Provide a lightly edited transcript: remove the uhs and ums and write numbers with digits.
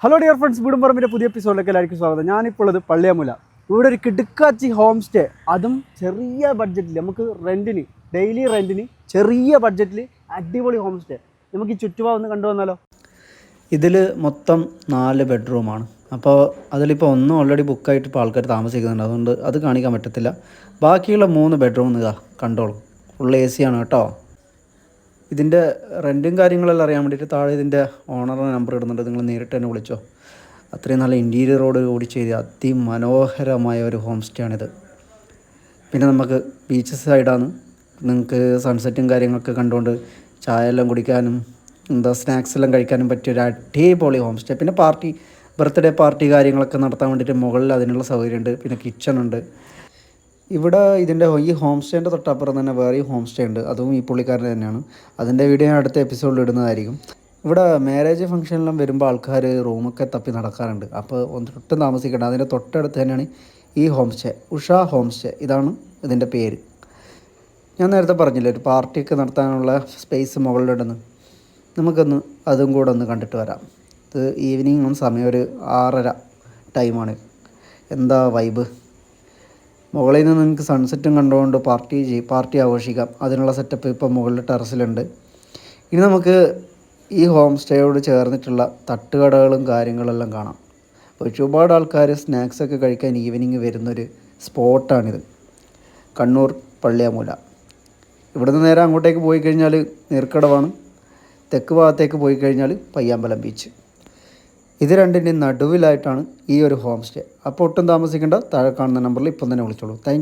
Hello dear friends, വീടുംപറമ്പിൻ്റെ പുതിയ എപ്പിസോഡിലേക്ക് എല്ലാവർക്കും സ്വാഗതം. ഞാനിപ്പോൾ ഉള്ളത് പള്ളിയാമുല. ഇവിടെ ഒരു കിടുക്കാച്ചി ഹോം സ്റ്റേ, അതും ചെറിയ ബഡ്ജറ്റിൽ നമുക്ക് റെൻറ്റിന്, ഡെയിലി റെൻറ്റിന് ചെറിയ ബഡ്ജറ്റിൽ അടിപൊളി ഹോം സ്റ്റേ. നമുക്ക് ഈ ചുറ്റുപാട് ഒന്ന് കണ്ടുവന്നാലോ? ഇതിൽ മൊത്തം 4 ബെഡ്റൂമാണ്. അപ്പോൾ അതിലിപ്പോൾ ഒന്നും ഓൾറെഡി ബുക്കായിട്ട് ഇപ്പോൾ ആൾക്കാർ താമസിക്കുന്നുണ്ട്, അതുകൊണ്ട് അത് കാണിക്കാൻ പറ്റത്തില്ല. ബാക്കിയുള്ള 3 ബെഡ്റൂം ഇതാ കണ്ടോളൂ, ഫുൾ AC ആണ് കേട്ടോ. ഇതിൻ്റെ റെൻറ്റും കാര്യങ്ങളെല്ലാം അറിയാൻ വേണ്ടിയിട്ട് താഴെ ഇതിൻ്റെ ഓണറുടെ നമ്പർ ഇടുന്നുണ്ട്, നിങ്ങൾ നേരിട്ട് തന്നെ വിളിച്ചോ. അത്രയും നല്ല ഇൻറ്റീരിയറോട് കൂടി ചെയ്ത് അതിമനോഹരമായ ഒരു ഹോം സ്റ്റേ ആണിത്. പിന്നെ നമുക്ക് ബീച്ച് സൈഡാണ്, നിങ്ങൾക്ക് സൺസെറ്റും കാര്യങ്ങളൊക്കെ കണ്ടുകൊണ്ട് ചായ എല്ലാം കുടിക്കാനും സ്നാക്സ് എല്ലാം കഴിക്കാനും പറ്റിയ ഒരു അടിപൊളി ഹോം സ്റ്റേ. പിന്നെ ബർത്ത്ഡേ പാർട്ടി കാര്യങ്ങളൊക്കെ നടത്താൻ വേണ്ടിയിട്ട് മുകളിൽ അതിനുള്ള സൗകര്യമുണ്ട്. പിന്നെ കിച്ചണുണ്ട് ഇവിടെ. ഈ ഹോം സ്റ്റേൻ്റെ തൊട്ടപ്പുറം തന്നെ വേറെ ഹോം സ്റ്റേ ഉണ്ട്, അതും ഈ പുള്ളിക്കാരൻ തന്നെയാണ്. അതിൻ്റെ വീഡിയോ ഞാൻ അടുത്ത എപ്പിസോഡിൽ ഇടുന്നതായിരിക്കും. ഇവിടെ മാരേജ് ഫംഗ്ഷനെല്ലാം വരുമ്പോൾ ആൾക്കാർ റൂമൊക്കെ തപ്പി നടക്കാറുണ്ട്, അപ്പോൾ ഒട്ടും താമസിക്കേണ്ട. അതിൻ്റെ തൊട്ടടുത്ത് തന്നെയാണ് ഈ home stay, Usha home stay, ഇതാണ് ഇതിൻ്റെ പേര്. ഞാൻ നേരത്തെ പറഞ്ഞില്ലേ, ഒരു പാർട്ടിയൊക്കെ നടത്താനുള്ള സ്പേസ് മുകളിലിടുന്നു. നമുക്കൊന്ന് അതും കൂടെ ഒന്ന് കണ്ടിട്ട് വരാം. ഇത് ഈവനിങ് സമയം ഒരു 6:30 ടൈമാണ്. എന്താ വൈബ്! മുകളിൽ നിന്ന് നിങ്ങൾക്ക് സൺസെറ്റും കണ്ടുകൊണ്ട് പാർട്ടി ആഘോഷിക്കാം. അതിനുള്ള സെറ്റപ്പ് ഇപ്പോൾ മുകളിൽ ടെറസിലുണ്ട്. ഇനി നമുക്ക് ഈ ഹോം സ്റ്റേയോട് ചേർന്നിട്ടുള്ള തട്ടുകടകളും കാര്യങ്ങളെല്ലാം കാണാം. ഒരുപാട് ആൾക്കാർ സ്നാക്സൊക്കെ കഴിക്കാൻ ഈവനിങ് വരുന്നൊരു സ്പോട്ടാണിത്, കണ്ണൂർ പള്ളിയാമുല. ഇവിടുന്ന് നേരെ അങ്ങോട്ടേക്ക് പോയി കഴിഞ്ഞാൽ നീർക്കടവാണ്, തെക്ക് ഭാഗത്തേക്ക് പോയി കഴിഞ്ഞാൽ പയ്യാമ്പലം ബീച്ച്. ഇത് രണ്ടിൻ്റെയും നടുവിലായിട്ടാണ് ഈ ഒരു ഹോം സ്റ്റേ. അപ്പോൾ ഒട്ടും താമസിക്കേണ്ട, താഴെ കാണുന്ന നമ്പറിൽ ഇപ്പം തന്നെ വിളിച്ചോളൂ. Thank you.